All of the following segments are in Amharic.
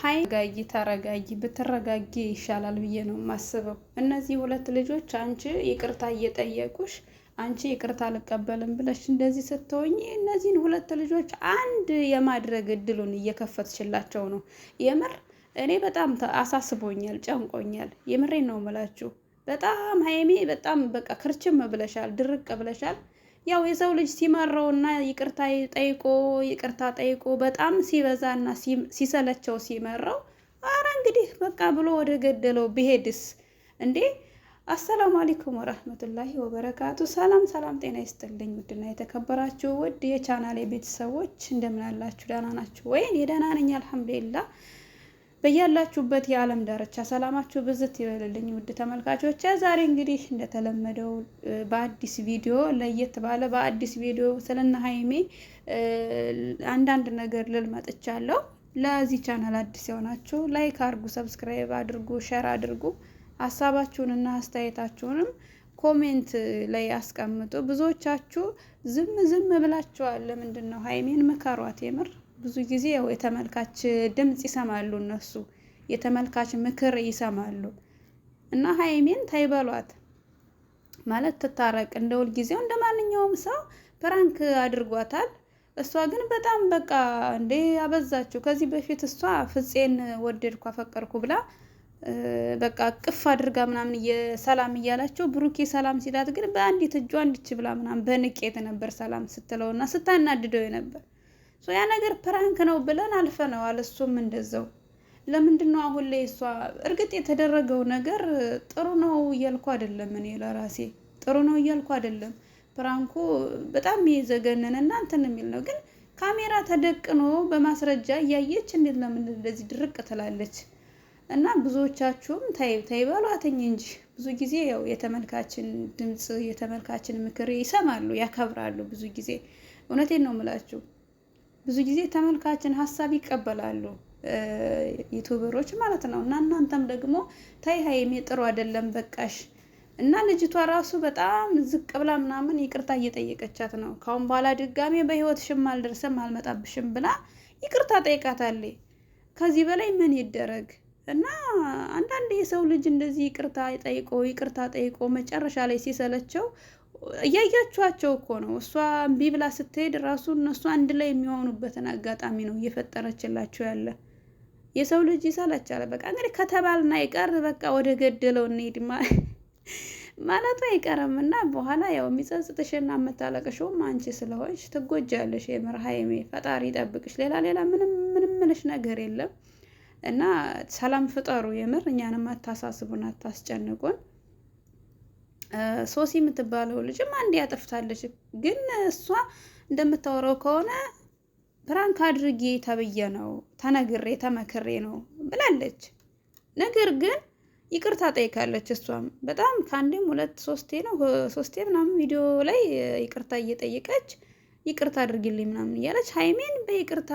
ሃይ ጋይ ተረጋጊ ብትረጋጊ ይሻላል ብዬ ነው የማስበው። እነዚህ ሁለት ልጆች አንቺ ይቅርታ እየጠየቁሽ አንቺ ይቅርታ አልቀበልም ብለሽ እንደዚህ ስትሆኚ እነዚህን ሁለት ልጆች አንድ የማድረግ እድሉን እየከፈትሽላቸው ነው። የምር እኔ በጣም አሳስቦኛል፣ ጨንቆኛል። የምሬን ነው የምላችሁ። በጣም ሀይሜ በጣም በቃ ክርችም ብለሻል፣ ድርቅ ብለሻል። ያው የሰው ልጅ ሲመረውና ይቅርታ ጠይቆ በጣም ሲበዛና ሲሰለቸው ሲመረው አረ እንግዲህ በቃ ብሎ ወደ ገደለው ቢሄድስ እንዴ? አሰላሙ አለይኩም ወራህመቱላሂ ወበረካቱ። ሰላም ሰላም፣ ጤና ይስጥልኝ ውድና የተከበራችሁ ውድ የቻናሌ ቤተሰቦች እንደምን አላችሁ? ደህና ናችሁ ወይ? እኔ ደህና ነኝ አልሐምዱሊላህ። በያላችሁበት የዓለም ዳርቻ ሰላማችሁ ብዝት ይበልልኝ ውድ ተመልካቾች። ዛሬ እንግዲህ እንደተለመደው በአዲስ ቪዲዮ ለየት ባለ በአዲስ ቪዲዮ ስለነ ሀይሜ አንዳንድ ነገር ልል መጥቻለሁ። ለዚህ ቻናል አዲስ የሆናችሁ ላይክ አድርጉ፣ ሰብስክራይብ አድርጉ፣ ሼር አድርጉ። ሀሳባችሁንና አስተያየታችሁንም ኮሜንት ላይ አስቀምጡ። ብዙዎቻችሁ ዝም ብላችኋል። ለምንድን ነው? ሀይሜን ምከሯት። የምር ብዙ ጊዜ ያው የተመልካች ድምጽ ይሰማሉ፣ እነሱ የተመልካች ምክር ይሰማሉ። እና ሀይሜን ታይበሏት ማለት ትታረቅ። እንደ ሁል ጊዜው እንደ ማንኛውም ሰው ፕራንክ አድርጓታል። እሷ ግን በጣም በቃ እንዴ አበዛችሁ። ከዚህ በፊት እሷ ፍፄን ወደድኩ አፈቀርኩ ብላ በቃ ቅፍ አድርጋ ምናምን የሰላም እያላቸው ብሩኬ ሰላም ሲላት ግን በአንዲት እጇ እንድች ብላ ምናምን በንቄት ነበር ሰላም ስትለውና ስታናድደው ነበር። ያ ነገር ፕራንክ ነው ብለን አልፈነዋል። እሱም እንደዛው። ለምንድነው አሁን ላይ እሷ እርግጥ የተደረገው ነገር ጥሩ ነው እያልኩ አይደለም። እኔ ለራሴ ጥሩ ነው እያልኩ አይደለም። ፕራንኩ በጣም የዘገነነና እንትን የሚል ነው። ግን ካሜራ ተደቅኖ በማስረጃ እያየች እንዴት ለምን እንደዚህ ድርቅ ትላለች? እና ብዙዎቻችሁም ታይ በሏትኝ እንጂ ብዙ ጊዜ ያው የተመልካችን ድምጽ የተመልካችን ምክር ይሰማሉ፣ ያከብራሉ። ብዙ ጊዜ እውነቴን ነው የምላችሁ። ብዙ ጊዜ ተመልካችን ሀሳብ ይቀበላሉ፣ ዩቲዩበሮች ማለት ነው። እና እናንተም ደግሞ ታይ ሀይሜ ጥሩ አይደለም በቃሽ። እና ልጅቷ ራሱ በጣም ዝቅ ብላ ምናምን ይቅርታ እየጠየቀቻት ነው። ካሁን በኋላ ድጋሜ በህይወትሽም አልደርስም አልመጣብሽም ብላ ይቅርታ ጠይቃታለች። ከዚህ በላይ ምን ይደረግ? እና አንዳንድ የሰው ልጅ እንደዚህ ይቅርታ ጠይቆ መጨረሻ ላይ ሲሰለቸው እያያችኋቸው እኮ ነው። እሷ እምቢ ብላ ስትሄድ ራሱ እነሱ አንድ ላይ የሚሆኑበትን አጋጣሚ ነው እየፈጠረችላቸው ያለ። የሰው ልጅ ይሰለቻል። በቃ እንግዲህ ከተባልና ይቀር በቃ ወደ ገደለው እንሂድ ማለቱ አይቀርም። እና በኋላ ያው የሚጸጽትሽና የምታለቅሽውም አንቺ ስለሆንሽ ትጎጃለሽ። የምር ሀይሜ ፈጣሪ ይጠብቅሽ። ሌላ ምንም ምልሽ ነገር የለም። እና ሰላም ፍጠሩ። የምር እኛንም አታሳስቡን፣ አታስጨንቁን። ሶሲ የምትባለው ልጅም አንድ ያጠፍታለች። ግን እሷ እንደምታወራው ከሆነ ፕራንክ አድርጌ ተብዬ ነው ተመክሬ ነው ብላለች። ነገር ግን ይቅርታ ጠይቃለች። እሷም በጣም ከአንዴም ሶስቴ ምናምን ቪዲዮ ላይ ይቅርታ እየጠየቀች ይቅርታ አድርጊልኝ ምናምን እያለች ሀይሜን በይቅርታ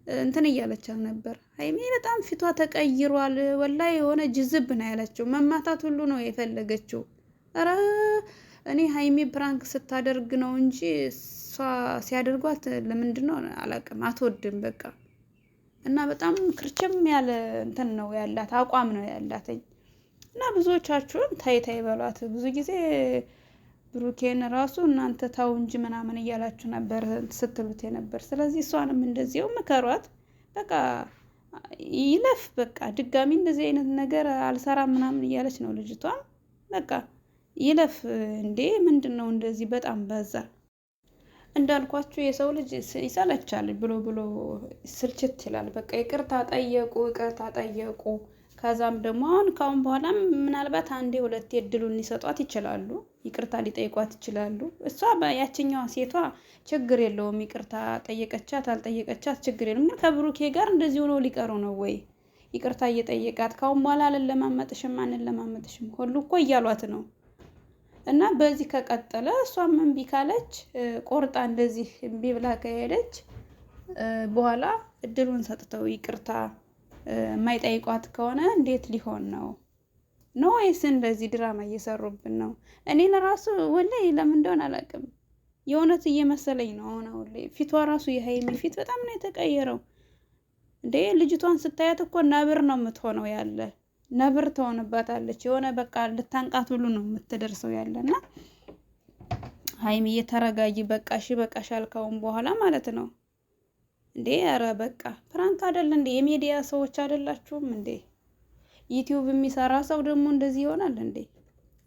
እንትን እያለቻት ነበር። ሀይሜ በጣም ፊቷ ተቀይሯል። ወላሂ የሆነ ጅዝብ ነው ያለችው። መማታት ሁሉ ነው የፈለገችው። ኧረ እኔ ሀይሜ ፕራንክ ስታደርግ ነው እንጂ እሷ ሲያደርጓት ለምንድን ነው አላውቅም፣ አትወድም በቃ። እና በጣም ክርችም ያለ እንትን ነው ያላት፣ አቋም ነው ያላትኝ። እና ብዙዎቻችሁን ታይ በሏት። ብዙ ጊዜ ብሩኬን ራሱ እናንተ ታው እንጂ ምናምን እያላችሁ ነበር ስትሉት ነበር። ስለዚህ እሷንም እንደዚው ምከሯት። በቃ ይለፍ በቃ ድጋሚ እንደዚህ አይነት ነገር አልሰራም ምናምን እያለች ነው ልጅቷ። በቃ ይለፍ እንዴ! ምንድነው እንደዚህ? በጣም በዛ። እንዳልኳችሁ የሰው ልጅ ይሰለቻል፣ ብሎ ስልችት ይላል። በቃ ይቅርታ ጠየቁ። ከዛም ደግሞ ካሁን በኋላ ምናልባት አንዴ ሁለቴ እድሉን ሊሰጧት ይችላሉ፣ ይቅርታ ሊጠይቋት ይችላሉ። እሷ ያችኛዋ ሴቷ ችግር የለውም፣ ይቅርታ ጠየቀቻት አልጠየቀቻት ችግር የለውም። ግን ከብሩኬ ጋር እንደዚህ ሆኖ ሊቀሩ ነው ወይ? ይቅርታ እየጠየቃት ካሁን በኋላ አንለማመጥሽም ሁሉ እኮ እያሏት ነው። እና በዚህ ከቀጠለ እሷም እምቢ ካለች ቆርጣ እንደዚህ እምቢ ብላ ከሄደች በኋላ እድሉን ሰጥተው ይቅርታ የማይጠይቋት ከሆነ እንዴት ሊሆን ነው? ወይስ እንደዚህ ድራማ እየሰሩብን ነው? እኔ ለራሱ ወላሂ ለምን እንደሆነ አላውቅም፣ የእውነት እየመሰለኝ ነው። አሁን ላይ ፊቷ ራሱ የሀይሚ ፊት በጣም ነው የተቀየረው። እንዴ ልጅቷን ስታያት እኮ ነብር ነው የምትሆነው ያለ ነብር ትሆንባታለች። የሆነ በቃ ልታንቃት ሁሉ ነው የምትደርሰው ያለና ሀይሚዬ ተረጋጊ። በቃ እሺ በቃሻል ካሁን በኋላ ማለት ነው እንዴ። ኧረ በቃ ፕራንክ አይደል እንዴ? የሚዲያ ሰዎች አይደላችሁም እንዴ? ዩቲዩብ የሚሰራ ሰው ደግሞ እንደዚህ ይሆናል እንዴ?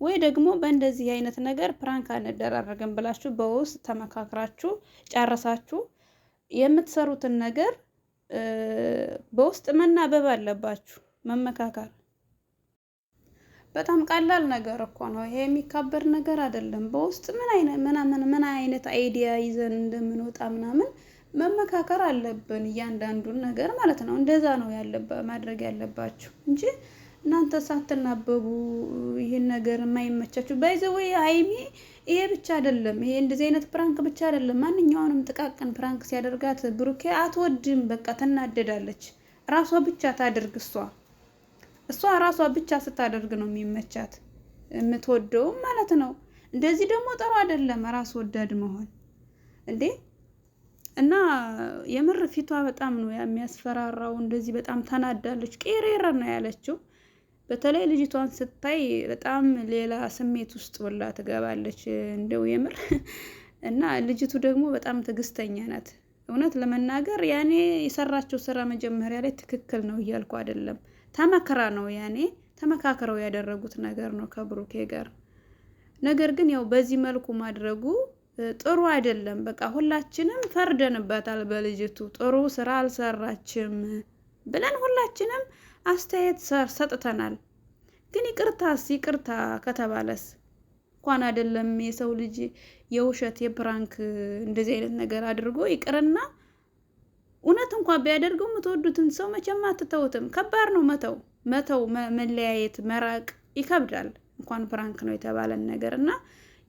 ወይ ደግሞ በእንደዚህ አይነት ነገር ፕራንክ አንደራረግም ብላችሁ በውስጥ ተመካክራችሁ ጨርሳችሁ የምትሰሩትን ነገር በውስጥ መናበብ አለባችሁ። መመካከር በጣም ቀላል ነገር እኮ ነው። ይሄ የሚካበር ነገር አይደለም። በውስጥ ምን አይነት አይዲያ ይዘን እንደምንወጣ ምናምን መመካከር አለብን። እያንዳንዱን ነገር ማለት ነው። እንደዛ ነው ማድረግ ያለባችሁ እንጂ እናንተ ሳትናበቡ ይሄን ነገር የማይመቻችሁ ባይዘው ሀይሚ ይሄ ብቻ አይደለም። ይሄ እንደዚህ አይነት ፕራንክ ብቻ አይደለም። ማንኛውንም ጥቃቅን ፕራንክ ሲያደርጋት ብሩኬ አትወድም። በቃ ትናደዳለች። ራሷ ብቻ ታድርግ። እሷ ራሷ ብቻ ስታደርግ ነው የሚመቻት የምትወደውም ማለት ነው። እንደዚህ ደግሞ ጥሩ አይደለም ራስ ወዳድ መሆን እንዴ። እና የምር ፊቷ በጣም ነው የሚያስፈራራው። እንደዚህ በጣም ተናዳለች። ቄሬራ ነው ያለችው። በተለይ ልጅቷን ስታይ በጣም ሌላ ስሜት ውስጥ ወላ ትገባለች እንደው የምር። እና ልጅቱ ደግሞ በጣም ትዕግስተኛ ናት። እውነት ለመናገር ያኔ የሰራችው ስራ መጀመሪያ ላይ ትክክል ነው እያልኩ አይደለም። ተመክራ ነው ተመካክረው ያደረጉት ነገር ነው ከብሩኬ ጋር። ነገር ግን ያው በዚህ መልኩ ማድረጉ ጥሩ አይደለም። በቃ ሁላችንም ፈርደንባታል በልጅቱ። ጥሩ ስራ አልሰራችም ብለን ሁላችንም አስተያየት ሰጥተናል። ግን ይቅርታ ከተባለስ እንኳን አይደለም የሰው ልጅ የውሸት የፕራንክ እንደዚህ አይነት ነገር አድርጎ ይቅርና እውነት እንኳን ቢያደርገው የምትወዱትን ሰው መቼም አትተውትም። ከባድ ነው መተው መለያየት መራቅ ይከብዳል። እንኳን ፕራንክ ነው የተባለን ነገር እና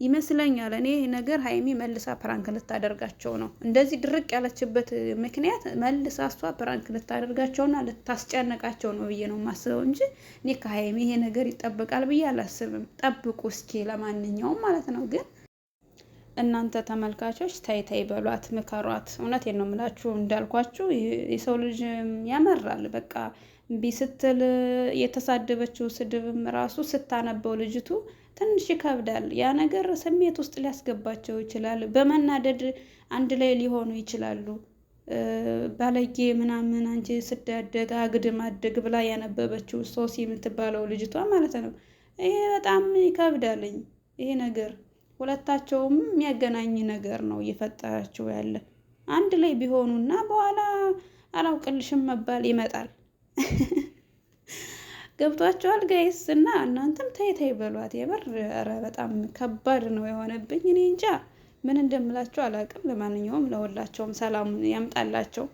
ይመስለኛል እኔ ነገር ሀይሚ መልሳ ፕራንክ ልታደርጋቸው ነው። እንደዚህ ድርቅ ያለችበት ምክንያት መልሳ እሷ ፕራንክ ልታደርጋቸውና ልታስጨነቃቸው ነው ብዬ ነው የማስበው እንጂ እኔ ከሀይሚ ይሄ ነገር ይጠበቃል ብዬ አላስብም። ጠብቁ እስኪ ለማንኛውም ማለት ነው። ግን እናንተ ተመልካቾች ታይ በሏት፣ ምከሯት። እውነቴን ነው የምላችሁ። እንዳልኳችሁ የሰው ልጅ ያመራል። በቃ እምቢ ስትል የተሳደበችው ስድብም ራሱ ስታነበው ልጅቱ ትንሽ ይከብዳል። ያ ነገር ስሜት ውስጥ ሊያስገባቸው ይችላል። በመናደድ አንድ ላይ ሊሆኑ ይችላሉ። ባለጌ ምናምን አንቺ ስዳደግ አግድም አደግ ብላ ያነበበችው ሶሲ የምትባለው ልጅቷ ማለት ነው። ይሄ በጣም ይከብዳልኝ። ይሄ ነገር ሁለታቸውም የሚያገናኝ ነገር ነው እየፈጠራቸው ያለ። አንድ ላይ ቢሆኑና በኋላ አላውቅልሽም መባል ይመጣል። ገብቷቸዋል ጋይስ። እና እናንተም ታይ በሏት። የበር ኧረ በጣም ከባድ ነው የሆነብኝ። እኔ እንጃ ምን እንደምላቸው አላውቅም። ለማንኛውም ለሁላቸውም ሰላም ያምጣላቸው።